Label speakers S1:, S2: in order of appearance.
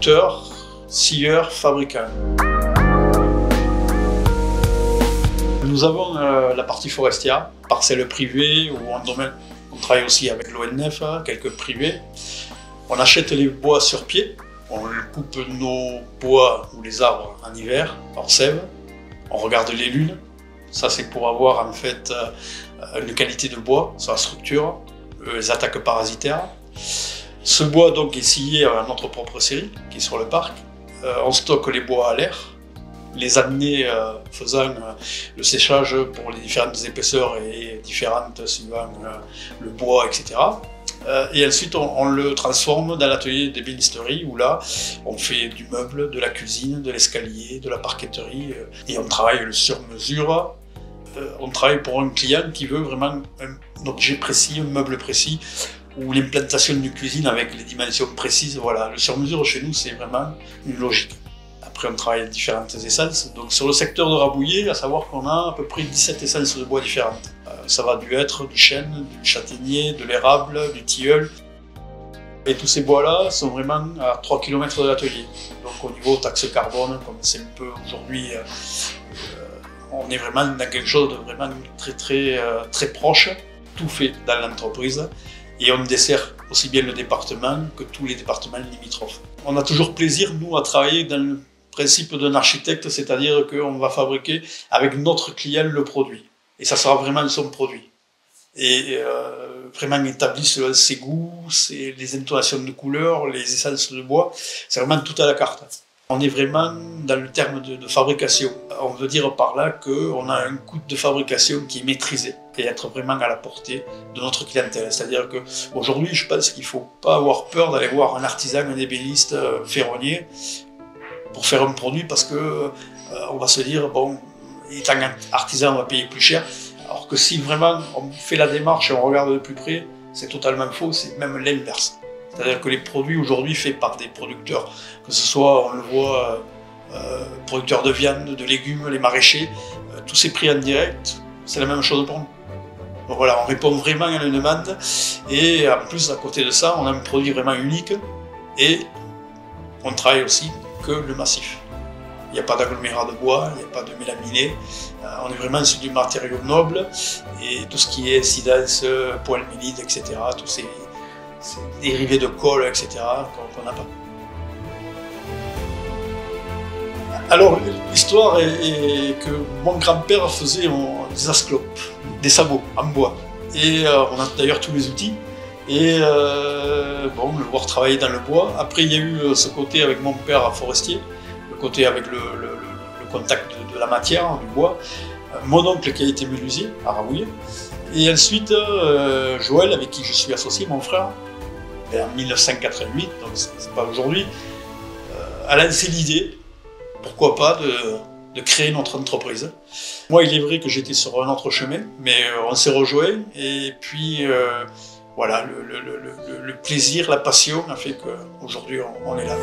S1: producteur, scieur, fabricant. Nous avons la partie forestière, parcelles privées ou en domaine. On travaille aussi avec l'ONF, quelques privés. On achète les bois sur pied, on coupe nos bois ou les arbres en hiver, hors sève. On regarde les lunes, ça c'est pour avoir en fait une qualité de bois sur la structure, les attaques parasitaires. Ce bois donc est scié à notre propre série qui est sur le parc. On stocke les bois à l'air, les amener faisant le séchage pour les différentes épaisseurs et différentes suivant le bois, etc. Et ensuite on le transforme dans l'atelier d'ébénisterie où là on fait du meuble, de la cuisine, de l'escalier, de la parqueterie et on travaille le sur mesure. On travaille pour un client qui veut vraiment un objet précis, un meuble précis ou l'implantation d'une cuisine avec les dimensions précises. Voilà, le sur mesure chez nous c'est vraiment une logique. Après on travaille différentes essences. Donc sur le secteur de Rabouillet, à savoir qu'on a à peu près 17 essences de bois différentes. Ça va du hêtre, du chêne, du châtaignier, de l'érable, du tilleul. Et tous ces bois-là sont vraiment à 3 km de l'atelier. Donc au niveau taxe carbone, comme c'est un peu aujourd'hui, on est vraiment dans quelque chose de vraiment très proche. Tout fait dans l'entreprise. Et on dessert aussi bien le département que tous les départements limitrophes. On a toujours plaisir, nous, à travailler dans le principe d'un architecte, c'est-à-dire qu'on va fabriquer avec notre client le produit. Et ça sera vraiment son produit. Et vraiment établi selon ses goûts, les intonations de couleurs, les essences de bois, c'est vraiment tout à la carte. On est vraiment dans le terme de fabrication. On veut dire par là qu'on a un coût de fabrication qui est maîtrisé et être vraiment à la portée de notre clientèle. C'est-à-dire qu'aujourd'hui, je pense qu'il ne faut pas avoir peur d'aller voir un artisan, un ébéniste, un ferronnier pour faire un produit parce qu'on va se dire, bon, étant artisan, on va payer plus cher. Alors que si vraiment on fait la démarche et on regarde de plus près, c'est totalement faux, c'est même l'inverse. C'est-à-dire que les produits aujourd'hui faits par des producteurs, que ce soit, on le voit, producteurs de viande, de légumes, les maraîchers, tous ces prix en direct, c'est la même chose pour nous. Donc voilà, on répond vraiment à la demande et en plus, à côté de ça, on a un produit vraiment unique et on travaille aussi que le massif. Il n'y a pas d'agglomérat de bois, il n'y a pas de mélaminé, on est vraiment sur du matériau noble et tout ce qui est incidence, poils mélides, etc., tous ces dérivés de colle, etc., qu'on n'a pas. Alors, l'histoire est que mon grand-père faisait des asclopes, des sabots en bois. Et on a d'ailleurs tous les outils. Et bon, le voir travailler dans le bois. Après, il y a eu ce côté avec mon père forestier, le côté avec le contact de la matière, du bois. Mon oncle qui a été menuisier à Rabouillet. Et ensuite, Joël, avec qui je suis associé, mon frère, en 1988, donc c'est pas aujourd'hui, a lancé l'idée, pourquoi pas, de créer notre entreprise. Moi, il est vrai que j'étais sur un autre chemin, mais on s'est rejoints, et puis voilà, le plaisir, la passion a fait qu'aujourd'hui on est là.